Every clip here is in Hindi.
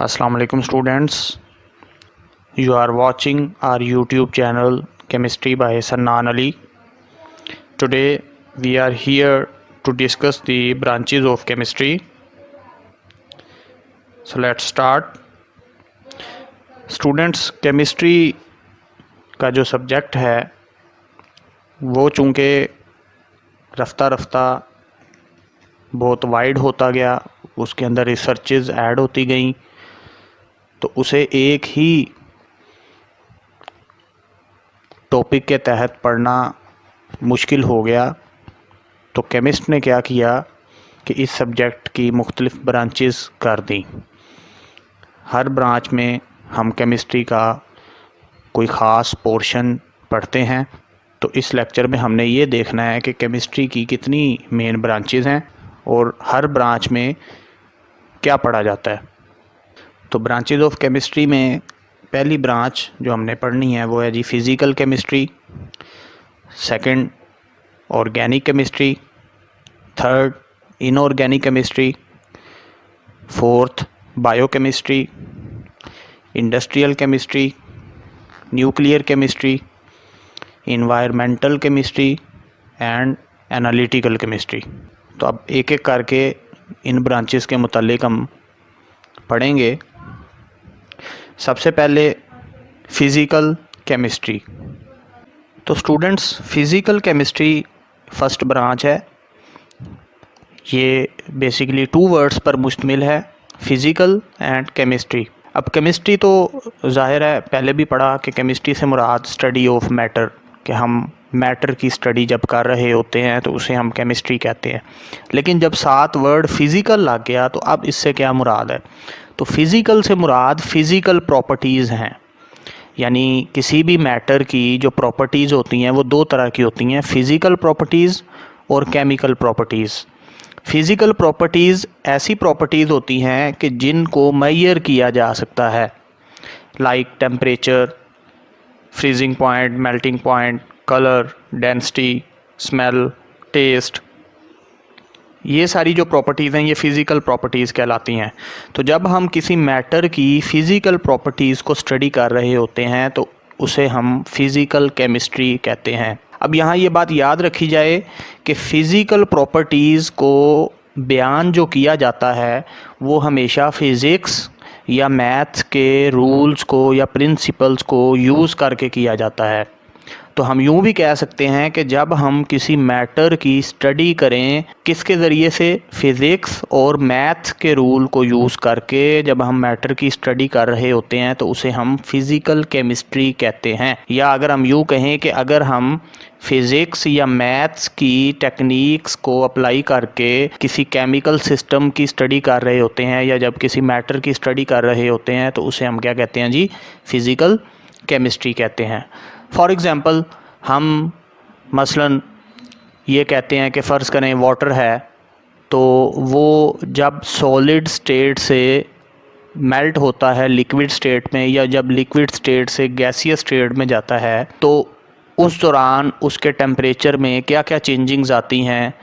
Assalamu alaikum students. You are watching our YouTube channel Chemistry by Sannan Ali. Today we are here to discuss the branches of chemistry. So let's start. Students, chemistry का जो सब्जेक्ट है वो चूँकि रफ्ता रफ्ता बहुत वाइड होता गया, उसके अंदर रिसर्चेज ऐड होती गई, तो उसे एक ही टॉपिक के तहत पढ़ना मुश्किल हो गया। तो केमिस्ट ने क्या किया कि इस सब्जेक्ट की मुख्तलिफ ब्रांचेस कर दी। हर ब्रांच में हम केमिस्ट्री का कोई ख़ास पोर्शन पढ़ते हैं। तो इस लेक्चर में हमने ये देखना है कि केमिस्ट्री की कितनी मेन ब्रांचेस हैं और हर ब्रांच में क्या पढ़ा जाता है। तो ब्रांचेस ऑफ केमिस्ट्री में पहली ब्रांच जो हमने पढ़नी है वो है जी physical chemistry, second organic chemistry, third inorganic chemistry, fourth biochemistry, industrial chemistry, nuclear chemistry, environmental chemistry and analytical chemistry. तो अब एक एक करके इन ब्रांचेस के मुतालिक हम पढ़ेंगे। सबसे पहले फ़िज़िकल केमिस्ट्री। तो students, physical chemistry first branch है। ये बेसिकली 2 वर्ड्स पर मुश्तमिल है, फ़िज़िकल एंड केमिस्ट्री। अब केमिस्ट्री तो ज़ाहिर है पहले भी पढ़ा कि केमिस्ट्री से मुराद स्टडी ऑफ मैटर, कि हम मैटर की स्टडी जब कर रहे होते हैं तो उसे हम केमिस्ट्री कहते हैं। लेकिन जब साथ वर्ड फ़िज़िकल लग गया तो अब इससे क्या मुराद है? तो फ़िज़िकल से मुराद फ़िज़िकल प्रॉपर्टीज़ हैं, यानी किसी भी मैटर की जो प्रॉपर्टीज़ होती हैं वो 2 तरह की होती हैं, फ़िज़िकल प्रॉपर्टीज़ और केमिकल प्रॉपर्टीज़। फ़िज़िकल प्रॉपर्टीज़ ऐसी प्रॉपर्टीज़ होती हैं कि जिनको मेजर किया जा सकता है, like temperature, freezing point, melting point, colour, density, smell, taste. ये सारी जो प्रॉपर्टीज़ हैं ये फ़िज़िकल प्रॉपर्टीज़ कहलाती हैं। तो जब हम किसी मैटर की फ़िज़िकल प्रॉपर्टीज़ को स्टडी कर रहे होते हैं तो उसे हम फ़िज़िकल केमिस्ट्री कहते हैं। अब यहाँ ये बात याद रखी जाए कि फ़िज़िकल प्रॉपर्टीज़ को बयान जो किया जाता है वो हमेशा फ़िज़िक्स या मैथ्स के रूल्स को या प्रिंसिपल्स को यूज़ करके किया जाता है। तो हम यूँ भी कह सकते हैं कि जब हम किसी मैटर की स्टडी करें, किसके ज़रिए से? फ़िज़िक्स और मैथ्स के रूल को यूज़ करके जब हम मैटर की स्टडी कर रहे होते हैं तो उसे हम फ़िज़िकल केमिस्ट्री कहते हैं। या अगर हम यूँ कहें कि अगर हम फ़िज़िक्स या मैथ्स की टेक्निक्स को अप्लाई करके किसी केमिकल सिस्टम की स्टडी कर रहे होते हैं या जब किसी मैटर की स्टडी कर रहे होते हैं तो उसे हम क्या कहते हैं जी? फ़िज़िकल केमिस्ट्री कहते हैं। फॉर एग्ज़ाम्पल हम मसलन ये कहते हैं कि फ़र्ज़ करें वाटर है, तो वो जब सॉलिड स्टेट से मेल्ट होता है लिक्विड स्टेट में या जब लिक्विड स्टेट से गैसियस स्टेट में जाता है तो उस दौरान उसके टेम्परेचर में क्या क्या चेंजिंग्स आती हैं,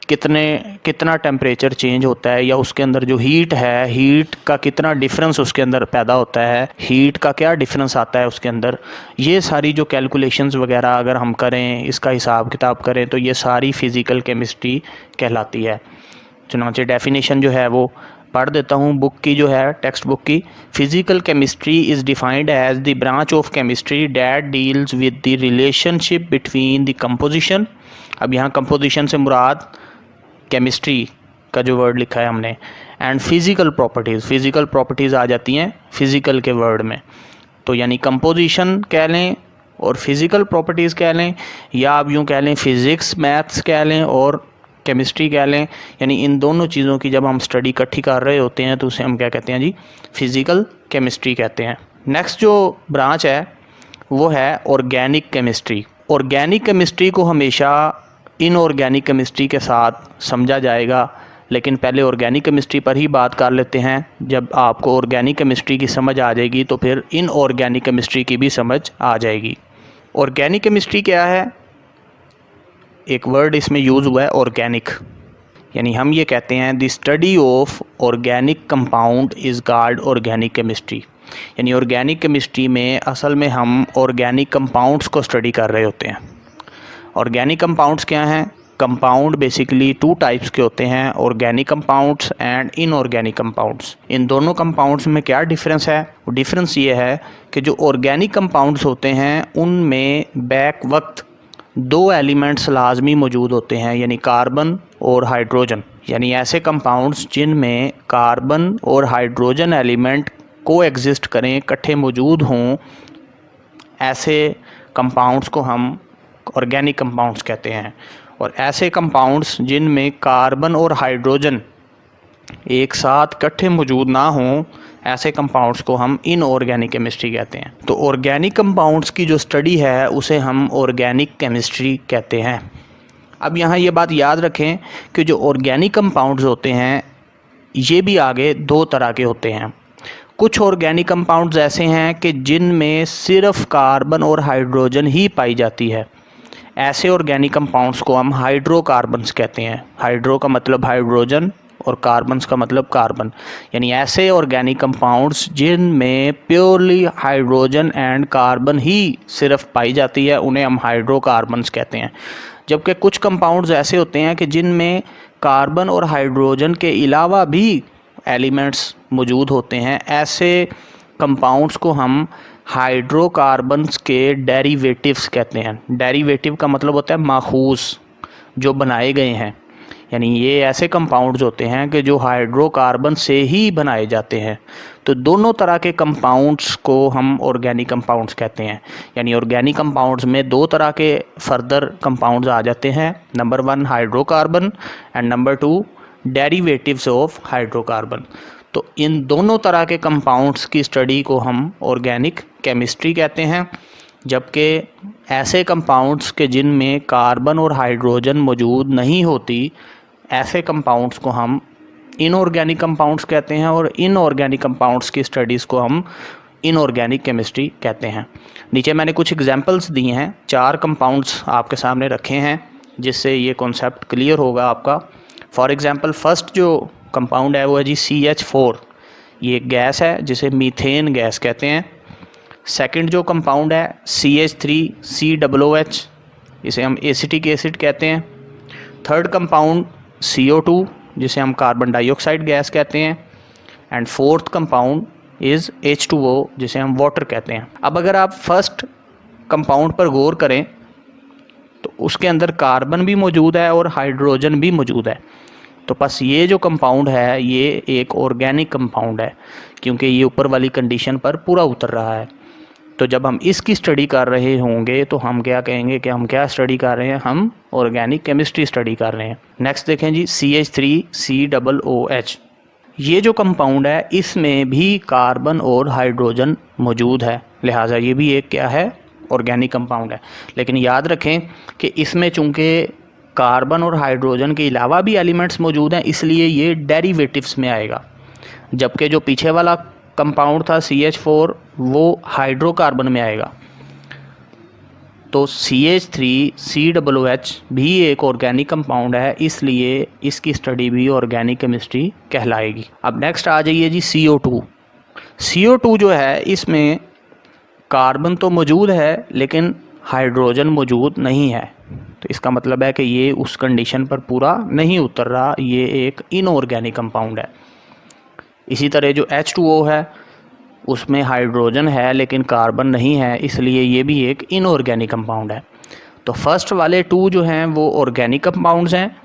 कितना टेम्परेचर चेंज होता है, या उसके अंदर जो हीट है, हीट का कितना डिफरेंस उसके अंदर पैदा होता है, हीट का क्या डिफरेंस आता है उसके अंदर। ये सारी जो कैलकुलेशंस वगैरह अगर हम करें, इसका हिसाब किताब करें, तो ये सारी फ़िज़िकल केमिस्ट्री कहलाती है। चुनांचे डेफिनेशन जो है वो पढ़ देता हूँ बुक की, जो है टेक्स्ट बुक की। Physical chemistry is defined as the branch of chemistry that deals with the relationship between the composition. अब यहाँ कंपोजिशन से मुराद केमिस्ट्री का जो वर्ड लिखा है हमने, and physical properties. Physical properties आ जाती हैं फ़िज़िकल के वर्ड में, तो यानी कंपोजिशन कह लें और फ़िज़िकल प्रॉपर्टीज़ कह लें, या आप यूँ कह लें फ़िज़िक्स मैथ्स कह लें और केमिस्ट्री कह लें। यानी इन दोनों चीज़ों की जब हम स्टडी इकट्ठी कर रहे होते हैं तो उसे हम क्या कहते हैं जी? फ़िज़िकल केमिस्ट्री कहते हैं। नेक्स्ट जो ब्रांच है वो है ऑर्गेनिक केमिस्ट्री। ऑर्गेनिक केमिस्ट्री को हमेशा इनऑर्गेनिक केमिस्ट्री के साथ समझा जाएगा, लेकिन पहले ऑर्गेनिक केमिस्ट्री पर ही बात कर लेते हैं। जब आपको ऑर्गेनिक केमिस्ट्री की समझ आ जाएगी तो फिर इनऑर्गेनिक केमिस्ट्री की भी समझ आ जाएगी। ऑर्गेनिक केमिस्ट्री क्या है? एक वर्ड इसमें यूज़ हुआ है ऑर्गेनिक, यानी हम ये कहते हैं the study of organic compound is called organic chemistry. यानी ऑर्गेनिक केमिस्ट्री में असल में हम ऑर्गेनिक कंपाउंड्स को स्टडी कर रहे होते हैं। ऑर्गेनिक कंपाउंड्स क्या हैं? कंपाउंड बेसिकली 2 टाइप्स के होते हैं, organic compounds and inorganic compounds. इन दोनों कंपाउंड्स में क्या डिफरेंस है? डिफरेंस ये है कि जो ऑर्गेनिक कंपाउंड्स होते हैं उनमें बैक वक्त 2 एलिमेंट्स लाजमी मौजूद होते हैं, यानी कार्बन और हाइड्रोजन। यानी ऐसे कंपाउंड्स जिनमें कार्बन और हाइड्रोजन एलिमेंट को एग्जिस्ट करें, इकट्ठे मौजूद हों, ऐसे कंपाउंड्स को हम ऑर्गेनिक कंपाउंड्स कहते हैं। और ऐसे कंपाउंड्स जिनमें कार्बन और हाइड्रोजन एक साथ इकट्ठे मौजूद ना हों, ऐसे कंपाउंड्स को हम इनऑर्गेनिक केमिस्ट्री कहते हैं। तो ऑर्गेनिक कंपाउंड्स की जो स्टडी है उसे हम ऑर्गेनिक केमिस्ट्री कहते हैं। अब यहाँ ये बात याद रखें कि जो ऑर्गेनिक कंपाउंड्स होते हैं ये भी आगे 2 तरह के होते हैं। कुछ ऑर्गेनिक कंपाउंड्स ऐसे हैं कि जिनमें सिर्फ कार्बन और हाइड्रोजन ही पाई जाती है। ऐसे ऑर्गेनिक कंपाउंड्स को हम हाइड्रोकार्बन्स कहते हैं। हाइड्रो का मतलब हाइड्रोजन और कार्बन्स का मतलब कार्बन। यानी ऐसे ऑर्गेनिक कंपाउंड्स जिनमें प्योरली हाइड्रोजन एंड कार्बन ही सिर्फ पाई जाती है, उन्हें हम हाइड्रोकार्बन्स कहते हैं। जबकि कुछ कंपाउंड्स ऐसे होते हैं कि जिनमें कार्बन और हाइड्रोजन के अलावा भी एलिमेंट्स मौजूद होते हैं। ऐसे कंपाउंड्स को हम हाइड्रोकार्बन्स के डेरिवेटिव्स कहते हैं। डेरिवेटिव का मतलब होता है माखूज, जो बनाए गए हैं। यानी ये ऐसे कंपाउंड्स होते हैं कि जो हाइड्रोकार्बन से ही बनाए जाते हैं। तो दोनों तरह के कंपाउंड्स को हम ऑर्गेनिक कंपाउंड्स कहते हैं। यानी ऑर्गेनिक कंपाउंड्स में 2 तरह के फर्दर कंपाउंड्स आ जाते हैं। Number 1 hydrocarbon and number 2 derivatives of hydrocarbon. तो इन दोनों तरह के कंपाउंड्स की स्टडी को हम ऑर्गेनिक केमिस्ट्री कहते हैं। जबकि ऐसे कंपाउंड्स के जिनमें कार्बन और हाइड्रोजन मौजूद नहीं होती, ऐसे कंपाउंड्स को हम इनऑर्गेनिक कंपाउंड्स कहते हैं। और इनऑर्गेनिक कंपाउंड्स की स्टडीज़ को हम इनऑर्गेनिक केमिस्ट्री कहते हैं। नीचे मैंने कुछ एग्जांपल्स दिए हैं, 4 कंपाउंड्स आपके सामने रखे हैं जिससे ये कॉन्सेप्ट क्लियर होगा आपका। फॉर एग्ज़ाम्पल फर्स्ट जो कंपाउंड है वो है जी CH4। ये एक गैस है जिसे मीथेन गैस कहते हैं। सेकंड जो कंपाउंड है CH3COOH, इसे हम एसिटिक एसिड कहते हैं। थर्ड कंपाउंड CO2, जिसे हम कार्बन डाइऑक्साइड गैस कहते हैं। And fourth compound is H2O, जिसे हम वाटर कहते हैं। अब अगर आप फर्स्ट कंपाउंड पर गौर करें तो उसके अंदर कार्बन भी मौजूद है और हाइड्रोजन भी मौजूद है। तो बस ये जो कंपाउंड है ये एक ऑर्गेनिक कंपाउंड है, क्योंकि ये ऊपर वाली कंडीशन पर पूरा उतर रहा है। तो जब हम इसकी स्टडी कर रहे होंगे तो हम क्या कहेंगे कि हम क्या स्टडी कर रहे हैं? हम ऑर्गेनिक केमिस्ट्री स्टडी कर रहे हैं। नेक्स्ट देखें जी CH3COOH। ये जो कंपाउंड है इसमें भी कार्बन और हाइड्रोजन मौजूद है, लिहाजा ये भी एक क्या है? ऑर्गेनिक कंपाउंड है। लेकिन याद रखें कि इसमें चूँकि कार्बन और हाइड्रोजन के अलावा भी एलिमेंट्स मौजूद हैं, इसलिए ये डेरिवेटिव्स में आएगा। जबकि जो पीछे वाला कंपाउंड था CH4 वो हाइड्रोकार्बन में आएगा। तो CH3COOH भी एक ऑर्गेनिक कंपाउंड है, इसलिए इसकी स्टडी भी ऑर्गेनिक केमिस्ट्री कहलाएगी। अब नेक्स्ट आ जाइए जी CO2। CO2 जो है इसमें कार्बन तो मौजूद है लेकिन हाइड्रोजन मौजूद नहीं है। तो इसका मतलब है कि ये उस कंडीशन पर पूरा नहीं उतर रहा, ये एक इनऑर्गेनिक कंपाउंड है। इसी तरह जो H2O है उसमें हाइड्रोजन है लेकिन कार्बन नहीं है, इसलिए ये भी एक इनऑर्गेनिक कंपाउंड है। तो फर्स्ट वाले 2 जो हैं वो ऑर्गेनिक कंपाउंड्स हैं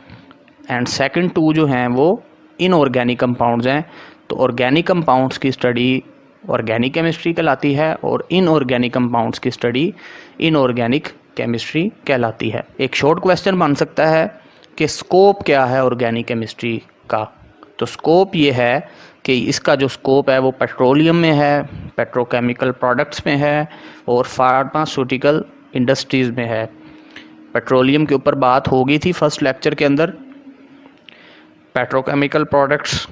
एंड सेकंड 2 जो हैं वो इनऑर्गेनिक कंपाउंड्स हैं। तो ऑर्गेनिक कंपाउंड्स की स्टडी ऑर्गेनिक केमिस्ट्री कहलाती है और इनऑर्गेनिक कंपाउंड्स की स्टडी इनऑर्गेनिक केमिस्ट्री कहलाती है। एक शॉर्ट क्वेश्चन बन सकता है कि स्कोप क्या है ऑर्गेनिक केमिस्ट्री का? तो स्कोप ये है कि इसका जो स्कोप है वो पेट्रोलियम में है, पेट्रोकेमिकल प्रोडक्ट्स में है और फार्मास्यूटिकल इंडस्ट्रीज़ में है। पेट्रोलियम के ऊपर बात हो गई थी फर्स्ट लेक्चर के अंदर, पेट्रोकेमिकल प्रोडक्ट्स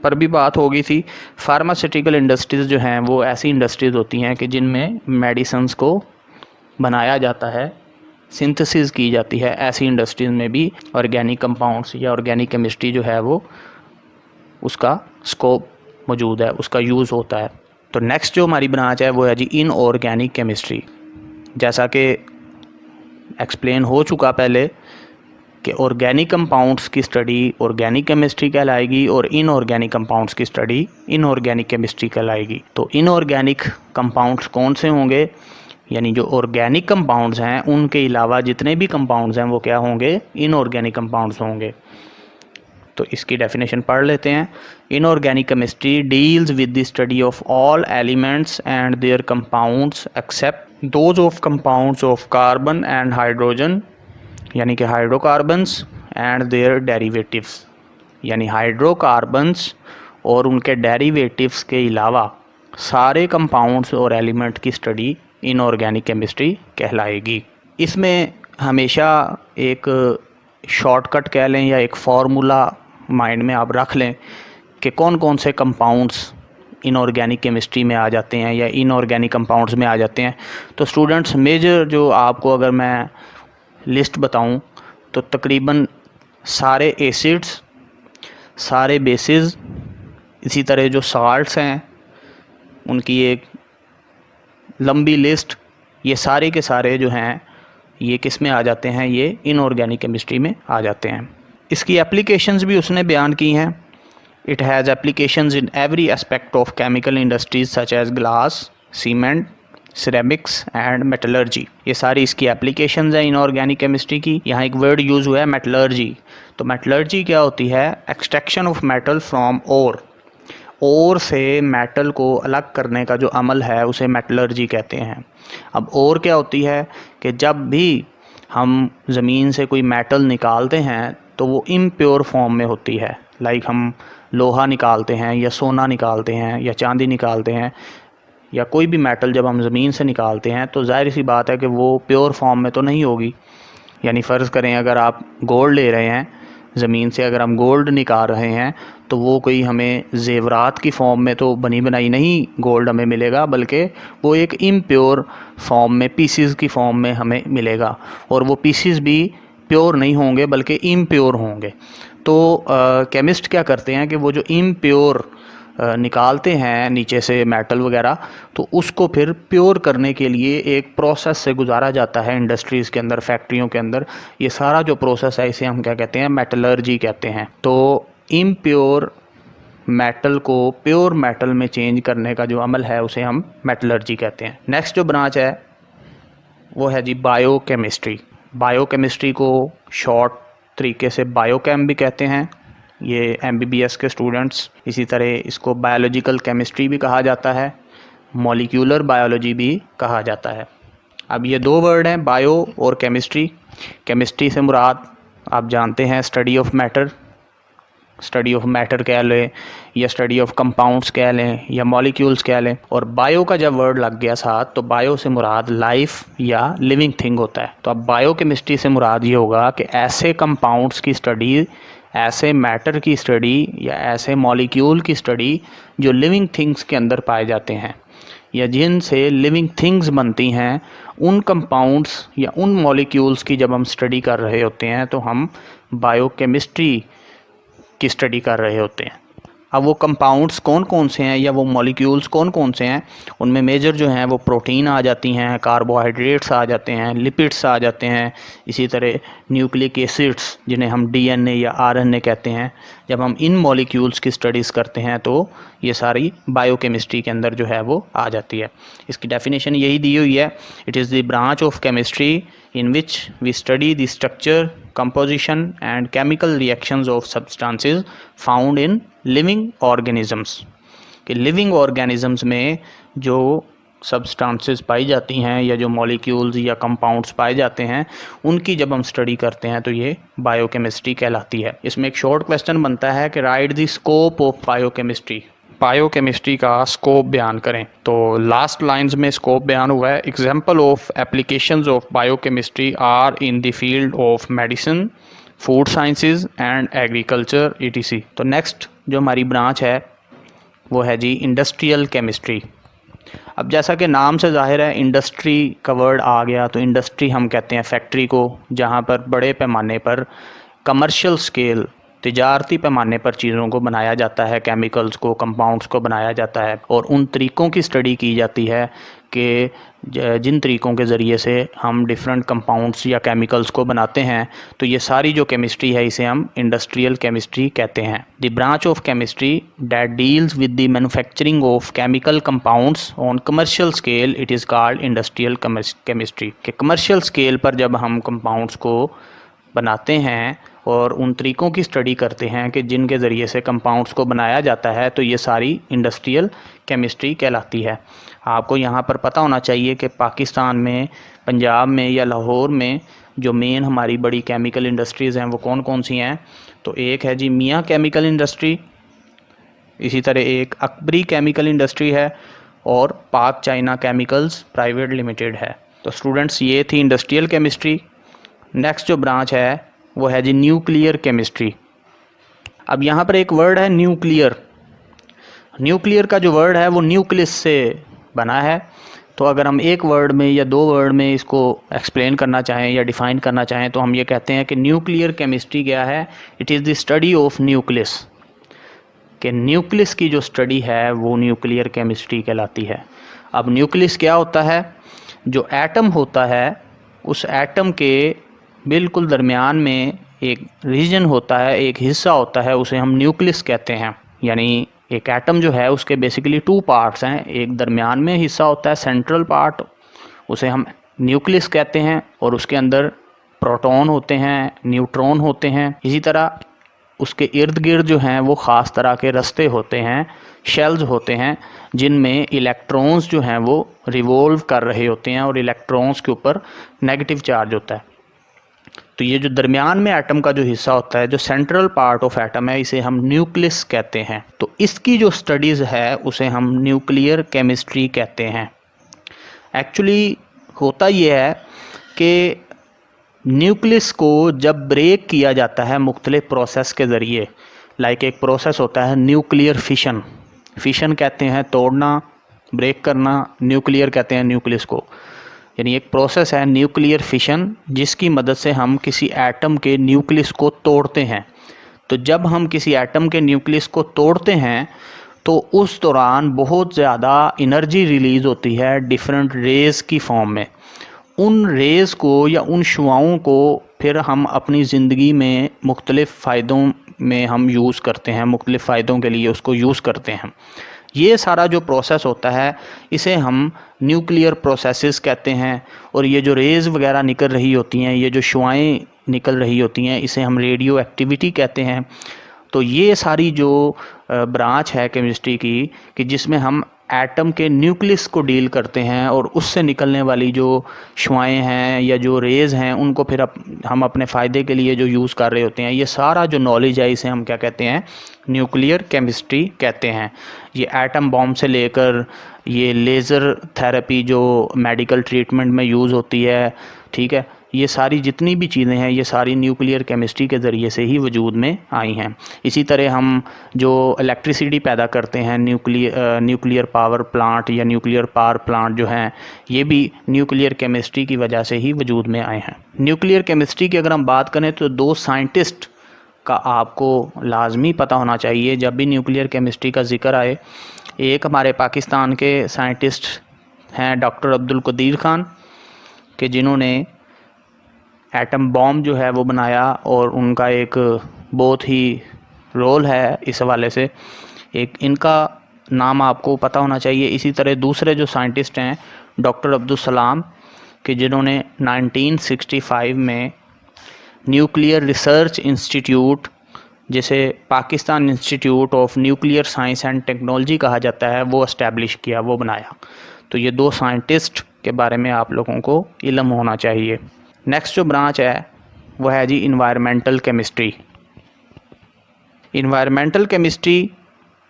पर भी बात हो गई थी। फार्मास्यूटिकल इंडस्ट्रीज़ जो हैं वो ऐसी इंडस्ट्रीज़ होती हैं कि जिनमें मेडिसिन्स को बनाया जाता है सिंथेसिस की जाती है, ऐसी इंडस्ट्रीज़ में भी ऑर्गेनिक कंपाउंड्स या ऑर्गेनिक केमिस्ट्री जो है वो उसका स्कोप मौजूद है, उसका यूज़ होता है। तो नेक्स्ट जो हमारी ब्रांच है वो है जी इनऑर्गेनिक केमिस्ट्री। जैसा कि एक्सप्लेन हो चुका पहले कि ऑर्गेनिक कंपाउंड्स की स्टडी ऑर्गेनिक केमिस्ट्री कहलाएगी और इनऑर्गेनिक कंपाउंड्स की स्टडी इनऑर्गेनिक केमिस्ट्री कहलाएगी। तो इनऑर्गेनिक कंपाउंड्स कौन से होंगे, यानी जो ऑर्गेनिक कंपाउंड्स हैं उनके अलावा जितने भी कंपाउंड्स हैं वो क्या होंगे, इनऑर्गेनिक कंपाउंड्स होंगे। तो इसकी डेफिनेशन पढ़ लेते हैं। Inorganic chemistry deals with the study of all elements and their compounds except those of compounds of carbon and hydrogen, यानी कि हाइड्रोकार्बन्स एंड देयर डेरिवेटिव्स, यानी हाइड्रोकार्बन्स और उनके डेरिवेटिव्स के अलावा सारे कंपाउंड्स और एलिमेंट की स्टडी इनऑर्गेनिक केमिस्ट्री कहलाएगी। इसमें हमेशा एक शॉर्टकट कह लें या एक फार्मूला माइंड में आप रख लें कि कौन कौन से कंपाउंड्स इनऑर्गेनिक केमिस्ट्री में आ जाते हैं या इनऑर्गेनिक कंपाउंड्स में आ जाते हैं। तो स्टूडेंट्स मेजर जो आपको अगर मैं लिस्ट बताऊं तो तकरीबन सारे एसिड्स, सारे बेसिस, इसी तरह जो साल्ट्स हैं उनकी एक लंबी लिस्ट, ये सारे के सारे जो हैं ये किस में आ जाते हैं, ये इनऑर्गेनिक केमिस्ट्री में आ जाते हैं। इसकी एप्लीकेशंस भी उसने बयान की हैं। It has applications in every aspect of chemical industries such as glass, cement, ceramics and metallurgy. ये सारी इसकी एप्लीकेशंस हैं इनऑर्गेनिक केमिस्ट्री की। यहाँ एक वर्ड यूज़ हुआ है मेटलर्जी। तो मेटलर्जी क्या होती है, एक्सट्रैक्शन ऑफ मेटल फ्रॉम ओर से मेटल को अलग करने का जो अमल है उसे मेटलर्जी कहते हैं। अब और क्या होती है कि जब भी हम ज़मीन से कोई मेटल निकालते हैं तो वो इम्प्योर फॉर्म में होती है। लाइक हम लोहा निकालते हैं या सोना निकालते हैं या चांदी निकालते हैं या कोई भी मेटल जब हम ज़मीन से निकालते हैं तो जाहिर सी बात है कि वो प्योर फॉर्म में तो नहीं होगी। यानी फ़र्ज़ करें अगर आप गोल्ड ले रहे हैं ज़मीन से, अगर हम गोल्ड निकाल रहे हैं तो वो कोई हमें ज़ेवरात की फ़ॉर्म में तो बनी बनाई नहीं गोल्ड हमें मिलेगा, बल्कि वो एक इम्प्योर फॉर्म में पीसीज की फॉर्म में हमें मिलेगा और वो पीसीज भी प्योर नहीं होंगे बल्कि इम्प्योर होंगे। तो केमिस्ट क्या करते हैं कि वो जो इम्प्योर निकालते हैं नीचे से मेटल वगैरह, तो उसको फिर प्योर करने के लिए एक प्रोसेस से गुजारा जाता है इंडस्ट्रीज़ के अंदर, फैक्ट्रियों के अंदर। ये सारा जो प्रोसेस है इसे हम क्या कहते हैं, मेटलर्जी कहते हैं। तो इम्प्योर मेटल को प्योर मेटल में चेंज करने का जो अमल है उसे हम मेटलर्जी कहते हैं। नेक्स्ट जो ब्रांच है वो है जी बायोकेमिस्ट्री। बायोकेमिस्ट्री को शॉर्ट तरीके से बायोकेम भी कहते हैं ये MBBS के स्टूडेंट्स। इसी तरह इसको बायोलॉजिकल केमिस्ट्री भी कहा जाता है, मॉलिक्यूलर बायोलॉजी भी कहा जाता है। अब ये दो वर्ड हैं, बायो और केमिस्ट्री। केमिस्ट्री से मुराद आप जानते हैं स्टडी ऑफ मैटर कह लें या स्टडी ऑफ कंपाउंड्स कह लें या मॉलिक्यूल्स कह लें। और बायो का जब वर्ड लग गया साथ तो बायो से मुराद लाइफ या लिविंग थिंग होता है। तो अब बायोकेमिस्ट्री से मुराद ये होगा कि ऐसे कंपाउंड्स की स्टडी, ऐसे मैटर की स्टडी या ऐसे मॉलिक्यूल की स्टडी जो लिविंग थिंग्स के अंदर पाए जाते हैं या जिनसे लिविंग थिंग्स बनती हैं, उन कंपाउंड्स या उन मॉलिक्यूल्स की जब हम स्टडी कर रहे होते हैं तो हम बायोकेमिस्ट्री की स्टडी कर रहे होते हैं। अब वो कंपाउंड्स कौन कौन से हैं या वो मॉलिक्यूल्स कौन कौन से हैं, उनमें मेजर जो हैं वो प्रोटीन आ जाती हैं, कार्बोहाइड्रेट्स आ जाते हैं, लिपिड्स आ जाते हैं, इसी तरह न्यूक्लिक एसिड्स जिन्हें हम DNA या RNA कहते हैं। जब हम इन मॉलिक्यूल्स की स्टडीज़ करते हैं तो ये सारी बायोकेमिस्ट्री के अंदर जो है वो आ जाती है। इसकी डेफिनेशन यही दी हुई है, it is the branch of chemistry in which we study the structure, composition and chemical reactions of substances found in living organisms। कि living organisms में जो substances पाई जाती हैं या जो molecules या compounds पाए जाते हैं उनकी जब हम स्टडी करते हैं तो ये बायोकेमिस्ट्री कहलाती है। इसमें एक शॉर्ट क्वेश्चन बनता है कि right the scope of biochemistry. Biochemistry का स्कोप बयान करें। तो लास्ट लाइंस में स्कोप बयान हुआ है, example of applications of biochemistry are in the field of medicine, food sciences and agriculture ETC। तो नेक्स्ट जो हमारी ब्रांच है वो है जी इंडस्ट्रियल केमिस्ट्री। अब जैसा कि नाम से ज़ाहिर है इंडस्ट्री का वर्ड आ गया, तो इंडस्ट्री हम कहते हैं फैक्ट्री को जहाँ पर बड़े पैमाने पर कमर्शियल स्केल तिजारती पैमाने पर चीज़ों को बनाया जाता है, केमिकल्स को, कंपाउंड्स को बनाया जाता है और उन तरीक़ों की स्टडी की जाती है कि जिन तरीक़ों के ज़रिए से हम डिफरेंट कंपाउंड्स या केमिकल्स को बनाते हैं। तो ये सारी जो केमिस्ट्री है इसे हम इंडस्ट्रियल केमिस्ट्री कहते हैं। The branch of chemistry that deals with the manufacturing of chemical compounds on commercial scale, it is called industrial chemistry. के कमर्शियल स्केल पर जब हम कंपाउंड्स को बनाते हैं और उन तरीक़ों की स्टडी करते हैं कि जिनके ज़रिए से कंपाउंड्स को बनाया जाता है, तो ये सारी इंडस्ट्रियल केमिस्ट्री कहलाती है। आपको यहाँ पर पता होना चाहिए कि पाकिस्तान में, पंजाब में या लाहौर में जो मेन हमारी बड़ी केमिकल इंडस्ट्रीज़ हैं वो कौन कौन सी हैं। तो एक है जी मियाँ केमिकल इंडस्ट्री, इसी तरह एक अकबरी केमिकल इंडस्ट्री है और पाक चाइना केमिकल्स प्राइवेट लिमिटेड है। तो स्टूडेंट्स ये थी इंडस्ट्रियल केमिस्ट्री। नेक्स्ट जो ब्रांच है वो है जी न्यूक्लियर केमिस्ट्री। अब यहाँ पर एक वर्ड है न्यूक्लियर। न्यूक्लियर का जो वर्ड है वो न्यूक्लियस से बना है। तो अगर हम एक वर्ड में या दो वर्ड में इसको एक्सप्लेन करना चाहें या डिफ़ाइन करना चाहें तो हम ये कहते हैं कि न्यूक्लियर केमिस्ट्री क्या है, it is the study of nucleus. कि न्यूक्लियस की जो स्टडी है वो न्यूक्लियर केमिस्ट्री कहलाती है। अब न्यूक्लियस क्या होता है, जो एटम होता है उस एटम के बिल्कुल दरमियान में एक रीजन होता है, एक हिस्सा होता है, उसे हम न्यूक्लियस कहते हैं। यानी एक एटम जो है उसके बेसिकली टू पार्ट्स हैं, एक दरमियान में हिस्सा होता है सेंट्रल पार्ट, उसे हम न्यूक्लियस कहते हैं और उसके अंदर प्रोटॉन होते हैं, न्यूट्रॉन होते हैं। इसी तरह उसके इर्द गिर्द जो हैं वो ख़ास तरह के रास्ते होते हैं, शेल्स होते हैं, जिनमें इलेक्ट्रॉन्स जो हैं वो रिवॉल्व कर रहे होते हैं और इलेक्ट्रॉन्स के ऊपर नेगेटिव चार्ज होता है। तो ये जो दरमियान में एटम का जो हिस्सा होता है, जो सेंट्रल पार्ट ऑफ एटम है, इसे हम न्यूक्लियस कहते हैं। तो इसकी जो स्टडीज़ है उसे हम न्यूक्लियर केमिस्ट्री कहते हैं। एक्चुअली होता ये है कि न्यूक्लियस को जब ब्रेक किया जाता है मुख्तलिफ प्रोसेस के ज़रिए, लाइक एक प्रोसेस होता है न्यूक्लियर फिशन, फिशन कहते हैं तोड़ना, ब्रेक करना, न्यूक्लियर कहते हैं न्यूक्लियस को। यानी एक प्रोसेस है न्यूक्लियर फिशन जिसकी मदद से हम किसी एटम के न्यूक्लियस को तोड़ते हैं। तो जब हम किसी एटम के न्यूक्लियस को तोड़ते हैं तो उस दौरान बहुत ज़्यादा एनर्जी रिलीज़ होती है डिफरेंट रेज़ की फॉर्म में। उन रेज़ को या उन शुआओं को फिर हम अपनी ज़िंदगी में मुख्तलिफ़ फ़ायदों में हम यूज़ करते हैं, मुख्तलिफ़ फ़ायदों के लिए उसको यूज़ करते हैं। ये सारा जो प्रोसेस होता है इसे हम न्यूक्लियर प्रोसेसेस कहते हैं। और ये जो रेज़ वगैरह निकल रही होती हैं, ये जो शुआएं निकल रही होती हैं, इसे हम रेडियो एक्टिविटी कहते हैं। तो ये सारी जो ब्रांच है केमिस्ट्री की कि जिसमें हम एटम के न्यूक्लियस को डील करते हैं और उससे निकलने वाली जो शुआएं हैं या जो रेज़ हैं उनको फिर हम अपने फ़ायदे के लिए जो यूज़ कर रहे होते हैं, ये सारा जो नॉलेज है इसे हम क्या कहते हैं, न्यूक्लियर केमिस्ट्री कहते हैं। ये एटम बॉम्ब से लेकर ये लेज़र थेरेपी जो मेडिकल ट्रीटमेंट में यूज़ होती है, ठीक है, ये सारी जितनी भी चीज़ें हैं ये सारी न्यूक्लियर केमिस्ट्री के ज़रिए से ही वजूद में आई हैं। इसी तरह हम जो इलेक्ट्रिसिटी पैदा करते हैं, न्यूक्लियर पावर प्लांट या न्यूक्लियर पावर प्लांट जो हैं, ये भी न्यूक्लियर केमिस्ट्री की वजह से ही वजूद में आए हैं। न्यूक्लियर केमिस्ट्री की अगर हम बात करें तो दो साइंटिस्ट का आपको लाजमी पता होना चाहिए जब भी न्यूक्लियर केमिस्ट्री का ज़िक्र आए। एक हमारे पाकिस्तान के साइंटिस्ट हैं डॉक्टर अब्दुल कदीर ख़ान के, जिन्होंने एटम बॉम्ब जो है वो बनाया और उनका एक बहुत ही रोल है इस हवाले से, एक इनका नाम आपको पता होना चाहिए। इसी तरह दूसरे जो साइंटिस्ट हैं डॉक्टर अब्दुल सलाम के, जिन्होंने 1965 में न्यूक्लियर रिसर्च इंस्टीट्यूट, जिसे Pakistan institute of nuclear science and technology कहा जाता है, वो इस्टेब्लिश किया, वो बनाया। तो ये दो साइंटिस्ट के बारे में आप लोगों को इल्म होना चाहिए। नेक्स्ट जो ब्रांच है वो है जी इन्वायरमेंटल केमिस्ट्री। इन्वायरमेंटल केमिस्ट्री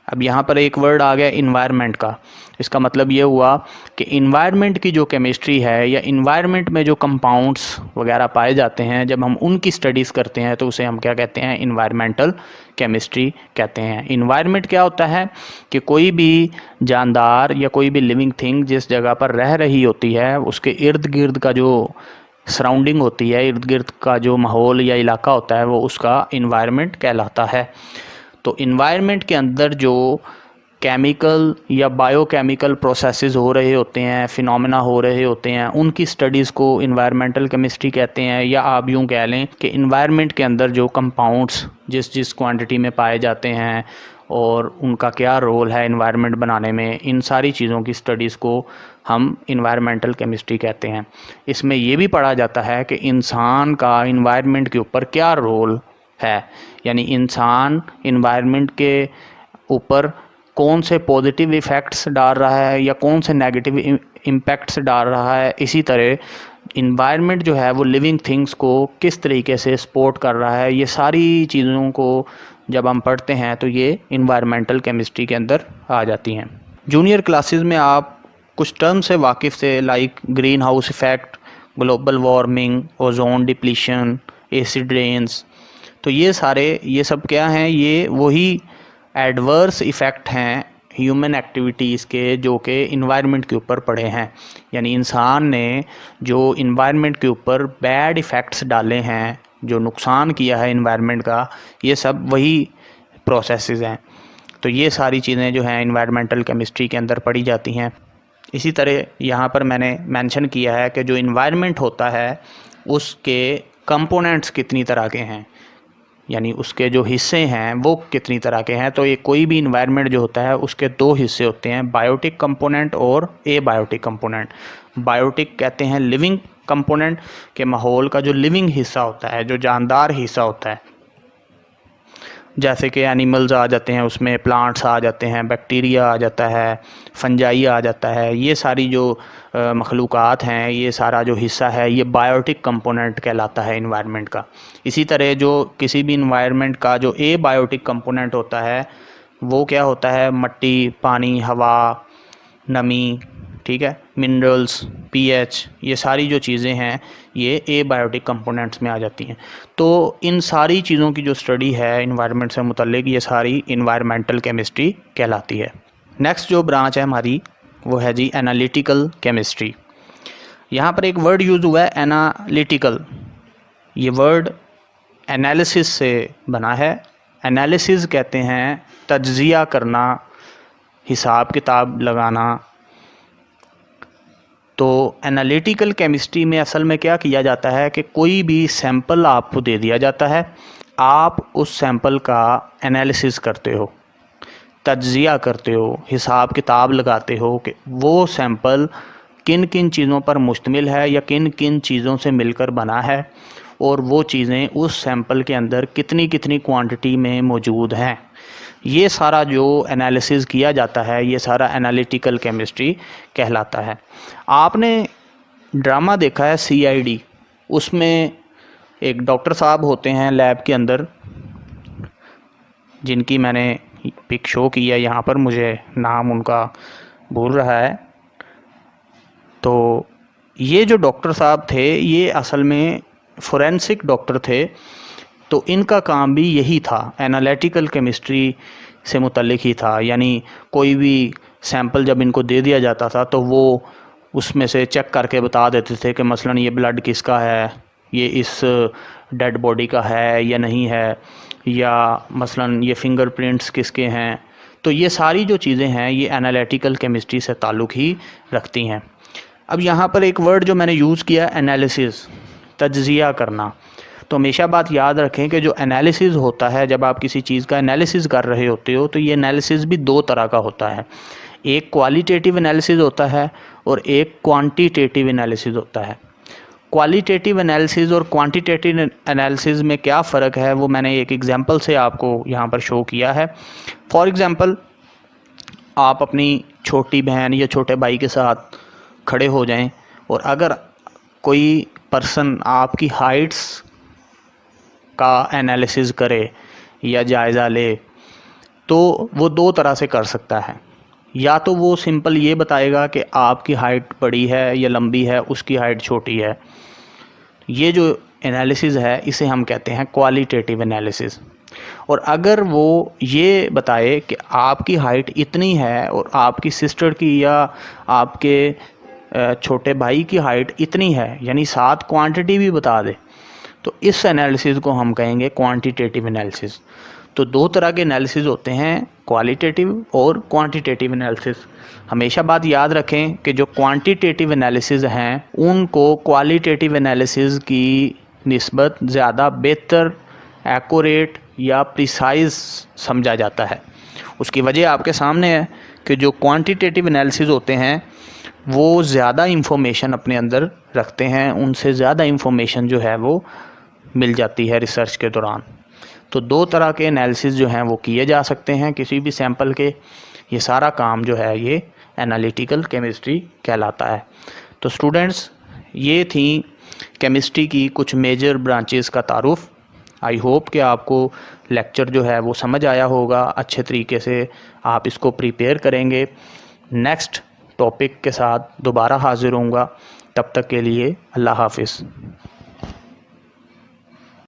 अब यहाँ पर एक वर्ड आ गया इन्वायरमेंट का। इसका मतलब ये हुआ कि इन्वायरमेंट की जो केमिस्ट्री है या इन्वायरमेंट में जो कंपाउंड्स वगैरह पाए जाते हैं, जब हम उनकी स्टडीज़ करते हैं तो उसे हम क्या कहते हैं, इन्वायरमेंटल केमिस्ट्री कहते हैं। इन्वायरमेंट क्या होता है कि कोई भी जानदार या कोई भी लिविंग थिंग जिस जगह पर रह रही होती है उसके इर्द गिर्द का जो सराउंडिंग होती है, इर्द गिर्द का जो माहौल या इलाका होता है, वो उसका इन्वायरमेंट कहलाता है। तो इन्वायरमेंट के अंदर जो केमिकल या बायोकेमिकल प्रोसेसेस हो रहे होते हैं, फिनोमेना हो रहे होते हैं, उनकी स्टडीज़ को इन्वायरमेंटल केमिस्ट्री कहते हैं। या आप यूँ कह लें कि इन्वायरमेंट के अंदर जो कंपाउंड्स जिस जिस क्वांटिटी में पाए जाते हैं और उनका क्या रोल है इन्वायरमेंट बनाने में, इन सारी चीज़ों की स्टडीज़ को हम इन्वायरमेंटल केमिस्ट्री कहते हैं। इसमें ये भी पढ़ा जाता है कि इंसान का इन्वायरमेंट के ऊपर क्या रोल है, यानी इंसान इन्वायरमेंट के ऊपर कौन से पॉजिटिव इफ़ेक्ट्स डाल रहा है या कौन से नेगेटिव इम्पैक्ट्स डाल रहा है। इसी तरह इन्वायरमेंट जो है वो लिविंग थिंग्स को किस तरीके से सपोर्ट कर रहा है। ये सारी चीज़ों को जब हम पढ़ते हैं तो ये इन्वायरमेंटल केमिस्ट्री के अंदर आ जाती हैं। जूनियर क्लासेस में आप कुछ टर्म से वाकिफ़ से, like green house effect, global warming, ozone depletion, acid rains, तो ये सब क्या हैं, ये वही एडवर्स इफ़ेक्ट हैं ह्यूमन एक्टिविटीज़ के जो कि इन्वायरमेंट के ऊपर पड़े हैं। यानी इंसान ने जो इन्वायरमेंट के ऊपर बैड इफ़ेक्ट्स डाले हैं, जो नुकसान किया है इन्वायरमेंट का, ये सब वही प्रोसेसेस हैं। तो ये सारी चीज़ें जो हैं इन्वायरमेंटल केमिस्ट्री के अंदर पढ़ी जाती हैं। इसी तरह यहाँ पर मैंने मेंशन किया है कि जो इन्वायरमेंट होता है उसके कंपोनेंट्स कितनी तरह के हैं, यानी उसके जो हिस्से हैं वो कितनी तरह के हैं। तो ये कोई भी इन्वायरमेंट जो होता है उसके दो हिस्से होते हैं, बायोटिक कंपोनेंट और एबायोटिक कंपोनेंट। बायोटिक कहते हैं लिविंग कंपोनेंट के माहौल का जो लिविंग हिस्सा होता है, जो जानदार हिस्सा होता है, जैसे कि एनिमल्स आ जाते हैं उसमें, प्लांट्स आ जाते हैं, बैक्टीरिया आ जाता है, फंजाई आ जाता है, ये सारी जो मखलूक़ात हैं, ये सारा जो हिस्सा है ये बायोटिक कंपोनेंट कहलाता है इन्वायरमेंट का। इसी तरह जो किसी भी इन्वायरमेंट का जो एबायोटिक कंपोनेंट होता है वो क्या होता है, मट्टी, पानी, हवा, नमी, ठीक है, मिनरल्स, पीएच, ये सारी जो चीज़ें हैं ये एबायोटिक कंपोनेंट्स में आ जाती हैं। तो इन सारी चीज़ों की जो स्टडी है इन्वायरमेंट से मुतल्लिक, ये सारी इन्वायरमेंटल केमिस्ट्री कहलाती है। नेक्स्ट जो ब्रांच है हमारी वो है जी एनालिटिकल केमिस्ट्री। यहाँ पर एक वर्ड यूज़ हुआ है एनालिटिकल। ये वर्ड एनालिसिस से बना है। एनालिसिस कहते हैं तज्ज़िया करना, हिसाब किताब लगाना। तो एनालिटिकल केमिस्ट्री में असल में क्या किया जाता है कि कोई भी सैंपल आपको दे दिया जाता है, आप उस सैंपल का एनालिसिस करते हो, तज्ज़िया करते हो, हिसाब किताब लगाते हो कि वो सैंपल किन किन चीज़ों पर मुश्तमिल है या किन किन चीज़ों से मिलकर बना है, और वो चीज़ें उस सैंपल के अंदर कितनी कितनी क्वांटिटी में मौजूद हैं। ये सारा जो एनालिसिस किया जाता है ये सारा एनालिटिकल केमिस्ट्री कहलाता है। आपने ड्रामा देखा है CID, उसमें एक डॉक्टर साहब होते हैं लैब के अंदर, जिनकी मैंने पिक शो की है यहाँ पर, मुझे नाम उनका भूल रहा है। तो ये जो डॉक्टर साहब थे ये असल में फोरेंसिक डॉक्टर थे। तो इनका काम भी यही था, एनालिटिकल केमिस्ट्री से मुतल्लिक ही था। यानी कोई भी सैंपल जब इनको दे दिया जाता था तो वो उसमें से चेक करके बता देते थे कि मसलन ये ब्लड किसका है, ये इस डेड बॉडी का है या नहीं है, या मसलन ये फिंगरप्रिंट्स किसके हैं। तो ये सारी जो चीज़ें हैं ये एनालिटिकल केमिस्ट्री से ताल्लुक़ ही रखती हैं। अब यहाँ पर एक वर्ड जो मैंने यूज़ किया, एनालिसिस, तज्ज़िया करना। तो हमेशा बात याद रखें कि जो एनालिसिस होता है, जब आप किसी चीज़ का एनालिसिस कर रहे होते हो तो ये एनालिसिस भी दो तरह का होता है। एक क्वालिटेटिव एनालिसिस होता है और एक क्वांटिटेटिव एनालिसिस होता है। क्वालिटेटिव एनालिसिस और क्वांटिटेटिव एनालिसिस में क्या फ़र्क है वो मैंने एक एग्जांपल से आपको यहाँ पर शो किया है। फॉर एग्ज़ाम्पल, आप अपनी छोटी बहन या छोटे भाई के साथ खड़े हो जाएं और अगर कोई पर्सन आपकी हाइट्स का एनालिसिस करे या जायज़ा ले, तो वो दो तरह से कर सकता है। या तो वो सिंपल ये बताएगा कि आपकी हाइट बड़ी है या लंबी है, उसकी हाइट छोटी है। ये जो एनालिसिस है इसे हम कहते हैं क्वालिटेटिव एनालिसिस। और अगर वो ये बताए कि आपकी हाइट इतनी है और आपकी सिस्टर की या आपके छोटे भाई की हाइट इतनी है, यानी साथ क्वांटिटी भी बता दे, तो इस एनालिसिस को हम कहेंगे क्वांटिटेटिव एनालिसिस। तो दो तरह के एनालिसिस होते हैं, क्वालिटेटिव और क्वांटिटेटिव एनालिसिस। हमेशा बात याद रखें कि जो क्वांटिटेटिव एनालिसिस हैं उनको क्वालिटेटिव एनालिसिस की निस्बत ज़्यादा बेहतर, एक्यूरेट या प्रिसाइज समझा जाता है। उसकी वजह आपके सामने है कि जो क्वांटिटेटिव एनालिसिस होते हैं वो ज़्यादा इंफॉर्मेशन अपने अंदर रखते हैं, उनसे ज़्यादा इंफॉर्मेशन जो है वो मिल जाती है रिसर्च के दौरान। तो दो तरह के एनालिसिस जो हैं वो किए जा सकते हैं किसी भी सैंपल के। ये सारा काम जो है ये एनालिटिकल केमिस्ट्री कहलाता है। तो स्टूडेंट्स, ये थी केमिस्ट्री की कुछ मेजर ब्रांचेस का तारुफ। आई होप कि आपको लेक्चर जो है वो समझ आया होगा, अच्छे तरीके से आप इसको प्रिपेयर करेंगे। नेक्स्ट टॉपिक के साथ दोबारा हाजिर होऊंगा, तब तक के लिए अल्लाह हाफिज़।